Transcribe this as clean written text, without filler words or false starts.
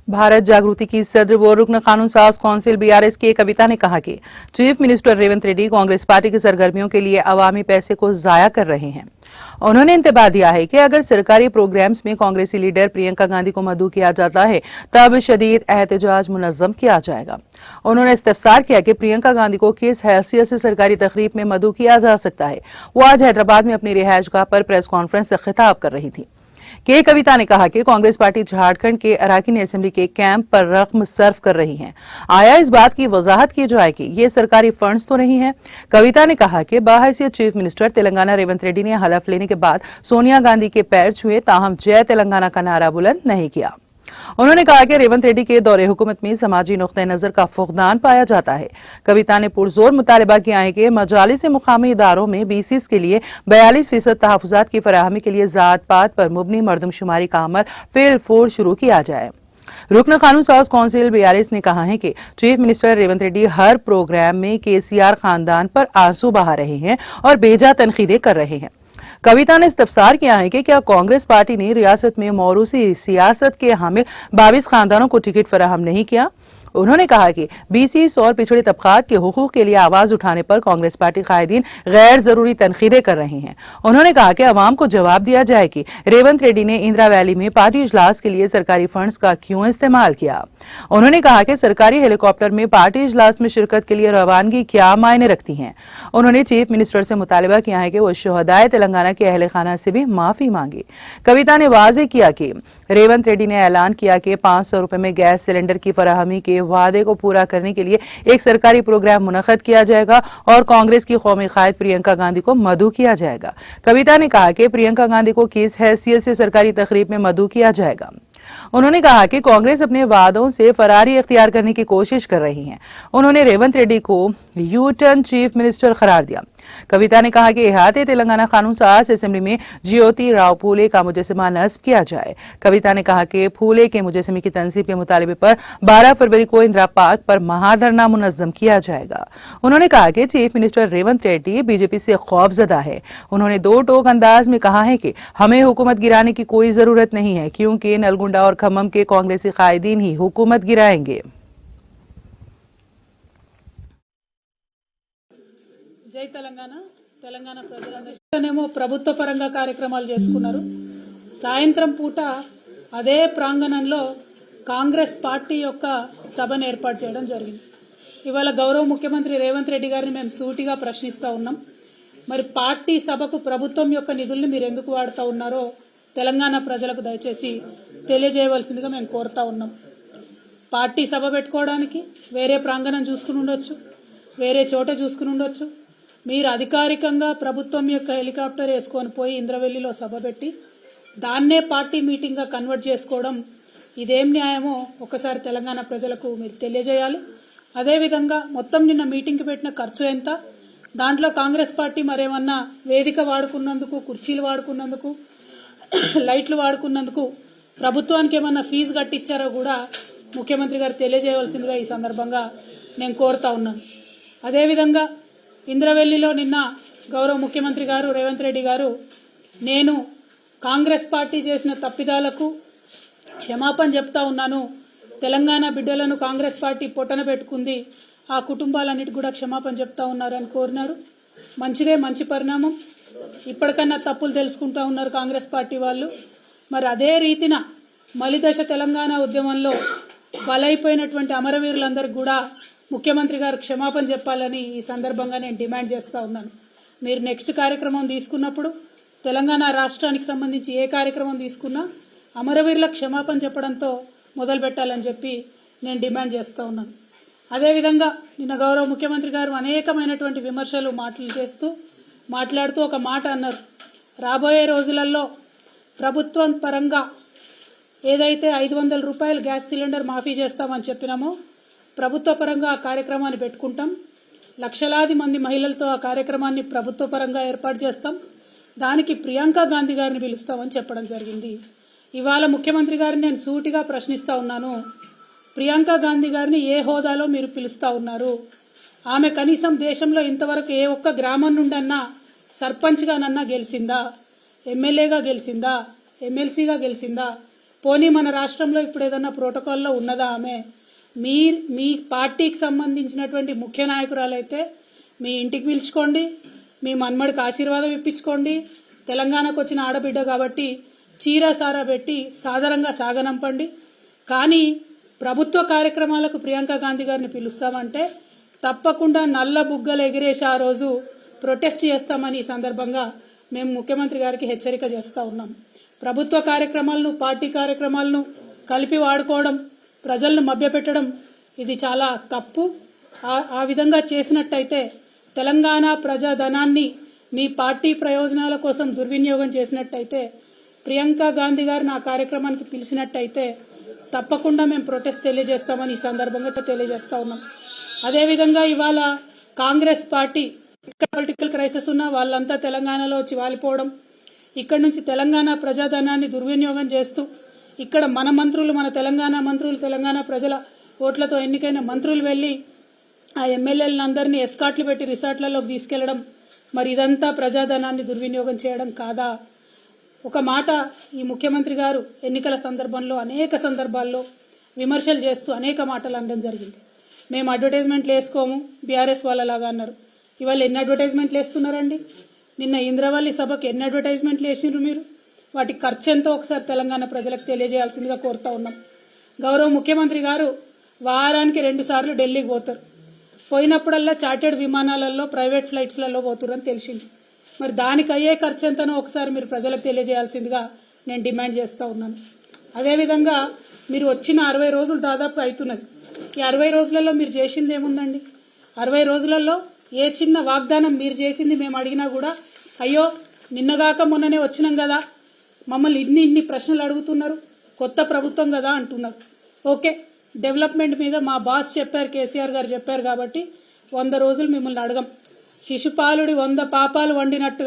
भारत जागृति की सदर व रुकन कानून साज कौंसिल बीआरएस की कविता ने कहा कि chief minister Revanth Reddy Congress party की सरगर्मियों के लिए अवामी पैसे को जाया कर रहे हैं। उन्होंने इंतबाह दिया है कि अगर सरकारी प्रोग्राम्स में कांग्रेसी लीडर प्रियंका गांधी को मदऊ किया जाता है तब शदीद एहतजाज मुनज़्ज़म किया जाएगा। उन्होंने इस्तफसार किया कि प्रियंका गांधी को किस हैसियत से सरकारी तकरीब में मदऊ किया जा सकता है। वो आज हैदराबाद में अपनी रिहायशगाह पर प्रेस कॉन्फ्रेंस से खिताब कर रही थी। के कविता ने कहा कि कांग्रेस पार्टी झारखंड के अराकीन असेंबली के कैंप पर रकम सर्व कर रही है। आया इस बात की वजाहत की जाए कि ये सरकारी फंड्स तो नहीं है। कविता ने कहा कि बाहैसियत चीफ मिनिस्टर तेलंगाना रेवंत रेड्डी ने हलफ लेने के बाद सोनिया गांधी के पैर छुए, ताहम जय तेलंगाना का नारा बुलंद नहीं किया। उन्होंने कहा कि रेवंत रेड्डी के दौरे हुकूमत में समाजी नुक्ते नजर का फुकदान पाया जाता है। कविता ने पुरजोर मुतालबा किया है कि मजालिस मुकामी इदारों में बीसीस के लिए 42% तहफुजात की फराहमी के लिए जात पात पर मुबनी मरदमशुमारी का अमल फिल फूर शुरू किया जाए। रुकन कानून साज कौंसिल बीआरएस ने कहा है कि चीफ मिनिस्टर रेवंत रेड्डी हर प्रोग्राम में केसीआर खानदान पर आंसू बहा रहे हैं और बेजा तनकीदें कर रहे हैं। कविता ने इस्तफसार किया है कि क्या कांग्रेस पार्टी ने रियासत में मौरूसी सियासत के हामिल 22 खानदानों को टिकट फराहम नहीं किया। उन्होंने कहा कि बीसीस और पिछड़े तबकात के हुकूक के लिए आवाज उठाने पर कांग्रेस पार्टी कायदीन गैर जरूरी तनकीदें कर रहे हैं। उन्होंने कहा कि अवाम को जवाब दिया जाए कि रेवंत रेड्डी ने इंदिरा वैली में पार्टी इजलास के लिए सरकारी फंड्स का क्यों इस्तेमाल किया। उन्होंने कहा कि सरकारी हेलीकॉप्टर में पार्टी इजलास में शिरकत के लिए रवानगी क्या मायने रखती है। उन्होंने चीफ मिनिस्टर से मुतालबा किया है कि वो शहदाए तेलंगाना के अहले खाना से भी माफी मांगे। कविता ने वाजे किया कि रेवंत रेड्डी ने ऐलान किया कि 500 रुपए में गैस सिलेंडर की फराहमी के वादे को पूरा करने के लिए एक सरकारी प्रोग्राम मुनक्कद किया जाएगा और कांग्रेस की कौमी कायद प्रियंका गांधी को मदऊ किया जाएगा। कविता ने कहा कि प्रियंका गांधी को किस हैसियत से सरकारी तकरीब में मदऊ किया जाएगा। उन्होंने कहा कि कांग्रेस अपने वादों से फरारी इख्तियार करने की कोशिश कर रही है। उन्होंने रेवंत रेड्डी को यू टर्न चीफ मिनिस्टर करार दिया। कविता ने कहा कि इहाते तेलंगाना कानून साज असेंबली में ज्योति राव फूले का मुजस्समा नस्ब किया जाए। कविता ने कहा कि फूले के मुजस्समे की तंसीब के मुतालबे पर 12 फरवरी को इंदिरा पार्क पर महाधरना मुनज़्ज़म किया जाएगा। उन्होंने कहा कि chief minister Revanth Reddy BJP से खौफजदा है। उन्होंने दो टोक अंदाज में कहा है कि हमें हुकूमत गिराने की कोई जरूरत नहीं है, क्योंकि नलगुंडा और खम्मम के कांग्रेसी कायदीन ही हुकूमत गिराएंगे। జై తెలంగాణ తెలంగాణ ప్రజలందరూ ప్రభుత్వ పరంగా కార్యక్రమాలు చేసుకున్నారు। సాయంత్రం పూట అదే ప్రాంగణంలో కాంగ్రెస్ పార్టీ యొక్క సభను ఏర్పాటు చేయడం జరిగింది। ఇవాళ గౌరవ ముఖ్యమంత్రి రేవంత్ రెడ్డి గారిని మేము సూటిగా ప్రశ్నిస్తా ఉన్నాం। మరి పార్టీ సభకు ప్రభుత్వం యొక్క నిధుల్ని మీరు ఎందుకు వాడుతా ఉన్నారో తెలంగాణ ప్రజలకు దయచేసి తెలియజేయవలసిందిగా మేము కోరుతా ఉన్నాం। పార్టీ సభ పెట్టుకోవడానికి వేరే ప్రాంగణం చూసుకుని ఉండొచ్చు, వేరే చోట చూసుకుని ఉండొచ్చు। మీరు అధికారికంగా ప్రభుత్వం యొక్క హెలికాప్టర్ వేసుకొని పోయి ఇంద్రవెల్లిలో సభ పెట్టి దాన్నే పార్టీ మీటింగ్గా కన్వర్ట్ చేసుకోవడం ఇదేం న్యాయమో ఒకసారి తెలంగాణ ప్రజలకు మీరు తెలియజేయాలి। అదేవిధంగా మొత్తం నిన్న మీటింగ్కి పెట్టిన ఖర్చు ఎంత, దాంట్లో కాంగ్రెస్ పార్టీ మరేమన్నా వేదిక వాడుకున్నందుకు, కుర్చీలు వాడుకున్నందుకు, లైట్లు వాడుకున్నందుకు ప్రభుత్వానికి ఏమన్నా ఫీజు కట్టించారో కూడా ముఖ్యమంత్రి గారు తెలియజేయవలసిందిగా ఈ సందర్భంగా నేను కోరుతా ఉన్నాను। అదేవిధంగా ఇంద్రవెల్లిలో నిన్న గౌరవ ముఖ్యమంత్రి గారు రేవంత్ రెడ్డి గారు నేను కాంగ్రెస్ పార్టీ చేసిన తప్పిదాలకు క్షమాపణ చెప్తా ఉన్నాను, తెలంగాణ బిడ్డలను కాంగ్రెస్ పార్టీ పొట్టన పెట్టుకుంది, ఆ కుటుంబాలన్నిటి కూడా క్షమాపణ చెప్తా ఉన్నారని కోరినారు। మంచిదే, మంచి పరిణామం। ఇప్పటికన్నా తప్పులు తెలుసుకుంటా ఉన్నారు కాంగ్రెస్ పార్టీ వాళ్ళు। మరి అదే రీతిన మలిదశ తెలంగాణ ఉద్యమంలో బలైపోయినటువంటి అమరవీరులందరికీ కూడా ముఖ్యమంత్రి గారు క్షమాపణ చెప్పాలని ఈ సందర్భంగా నేను డిమాండ్ చేస్తా ఉన్నాను। మీరు నెక్స్ట్ కార్యక్రమం తీసుకున్నప్పుడు తెలంగాణ రాష్ట్రానికి సంబంధించి ఏ కార్యక్రమం తీసుకున్నా అమరవీరులకు క్షమాపణ చెప్పడంతో మొదలు పెట్టాలని చెప్పి నేను డిమాండ్ చేస్తా ఉన్నాను। అదేవిధంగా నిన్న గౌరవ ముఖ్యమంత్రి గారు అనేకమైనటువంటి విమర్శలు మాట్లాడుతూ ఒక మాట అన్నారు, రాబోయే రోజులలో ప్రభుత్వం పరంగా ఏదైతే 500 రూపాయలు గ్యాస్ సిలిండర్ మాఫీ చేస్తామని చెప్పినామో ప్రభుత్వ పరంగా ఆ కార్యక్రమాన్ని పెట్టుకుంటాం, లక్షలాది మంది మహిళలతో ఆ కార్యక్రమాన్ని ప్రభుత్వ పరంగా ఏర్పాటు చేస్తాం, దానికి ప్రియాంక గాంధీ గారిని పిలుస్తామని చెప్పడం జరిగింది। ఇవాళ ముఖ్యమంత్రి గారిని నేను సూటిగా ప్రశ్నిస్తా ఉన్నాను, ప్రియాంక గాంధీ గారిని ఏ హోదాలో మీరు పిలుస్తా ఉన్నారు? ఆమె కనీసం దేశంలో ఇంతవరకు ఏ ఒక్క గ్రామం నుండన్నా సర్పంచ్గానన్నా గెలిచిందా, ఎమ్మెల్యేగా గెలిచిందా, ఎమ్మెల్సీగా గెలిచిందా? పోనీ మన రాష్ట్రంలో ఇప్పుడు ఏదన్నా ప్రోటోకాల్లో ఉన్నదా ఆమె? మీ పార్టీకి సంబంధించినటువంటి ముఖ్య నాయకురాలైతే మీ ఇంటికి పిలుచుకోండి, మీ మన్మడికి ఆశీర్వాదం ఇప్పించుకోండి. తెలంగాణకు వచ్చిన ఆడబిడ్డ కాబట్టి చీర సారా పెట్టి సాదరంగా సాగనంపండి. కానీ ప్రభుత్వ కార్యక్రమాలకు ప్రియాంక గాంధీ గారిని పిలుస్తామంటే తప్పకుండా నల్ల బుగ్గలు ఎగిరేసి ఆ రోజు ప్రొటెస్ట్ చేస్తామని ఈ సందర్భంగా మేము ముఖ్యమంత్రి గారికి హెచ్చరిక చేస్తూ ఉన్నాం. ప్రభుత్వ కార్యక్రమాలను, పార్టీ కార్యక్రమాలను కలిపి వాడుకోవడం, ప్రజలను మభ్యపెట్టడం ఇది చాలా తప్పు. ఆ విధంగా చేసినట్టయితే తెలంగాణ ప్రజాధనాన్ని మీ పార్టీ ప్రయోజనాల కోసం దుర్వినియోగం చేసినట్టయితే, ప్రియాంక గాంధీ గారిని ఆ కార్యక్రమానికి పిలిచినట్టయితే తప్పకుండా మేము ప్రొటెస్ట్ తెలియజేస్తామని ఈ సందర్భంగా తెలియజేస్తా ఉన్నాం. అదేవిధంగా ఇవాళ కాంగ్రెస్ పార్టీ ఇక్కడ పొలిటికల్ క్రైసిస్ ఉన్న వాళ్ళంతా తెలంగాణలో వచ్చి వాలిపోవడం, ఇక్కడ నుంచి తెలంగాణ ప్రజాధనాన్ని దుర్వినియోగం చేస్తూ ఇక్కడ మన మంత్రులు, మన తెలంగాణ మంత్రులు, తెలంగాణ ప్రజల ఓట్లతో ఎన్నికైన మంత్రులు వెళ్ళి ఆ ఎమ్మెల్యేలందరినీ ఎస్కాట్లు పెట్టి రిసార్ట్లలోకి తీసుకెళ్లడం, మరి ఇదంతా ప్రజాధనాన్ని దుర్వినియోగం చేయడం కాదా? ఒక మాట ఈ ముఖ్యమంత్రి గారు ఎన్నికల సందర్భంలో అనేక సందర్భాల్లో విమర్శలు చేస్తూ అనేక మాటలు అనడం జరిగింది. మేము అడ్వర్టైజ్మెంట్లు వేసుకోము బీఆర్ఎస్ వాళ్ళలాగా అన్నారు. ఇవాళ ఎన్ని అడ్వర్టైజ్మెంట్లు వేస్తున్నారండి? నిన్న ఇంద్రవల్లి సభకు ఎన్ని అడ్వర్టైజ్మెంట్లు వేసినారు మీరు? వాటి ఖర్చు ఎంతో ఒకసారి తెలంగాణ ప్రజలకు తెలియజేయాల్సిందిగా కోరుతా ఉన్నాం. గౌరవ ముఖ్యమంత్రి గారు వారానికి 2 సార్లు ఢిల్లీకి పోతారు. పోయినప్పుడల్లా చార్టెడ్ విమానాలలో, ప్రైవేట్ ఫ్లైట్స్లలో పోతురని తెలిసింది. మరి దానికి అయ్యే ఖర్చు ఎంతనో ఒకసారి మీరు ప్రజలకు తెలియజేయాల్సిందిగా నేను డిమాండ్ చేస్తూ ఉన్నాను. అదేవిధంగా మీరు వచ్చిన 60 రోజులు దాదాపు అవుతున్నది. ఈ 60 రోజులలో మీరు చేసింది ఏముందండి? 60 రోజులలో ఏ చిన్న వాగ్దానం మీరు చేసింది మేము అడిగినా కూడా అయ్యో నిన్నగాక మొన్ననే వచ్చినాం కదా, మమ్మల్ని ఇన్ని ప్రశ్నలు అడుగుతున్నారు, కొత్త ప్రభుత్వం కదా అంటున్నారు. ఓకే, డెవలప్మెంట్ మీద మా బాస్ చెప్పారు, కేసీఆర్ గారు చెప్పారు కాబట్టి 100 రోజులు మిమ్మల్ని అడగం. శిశుపాలుడి 100 పాపాలు వండినట్టుగా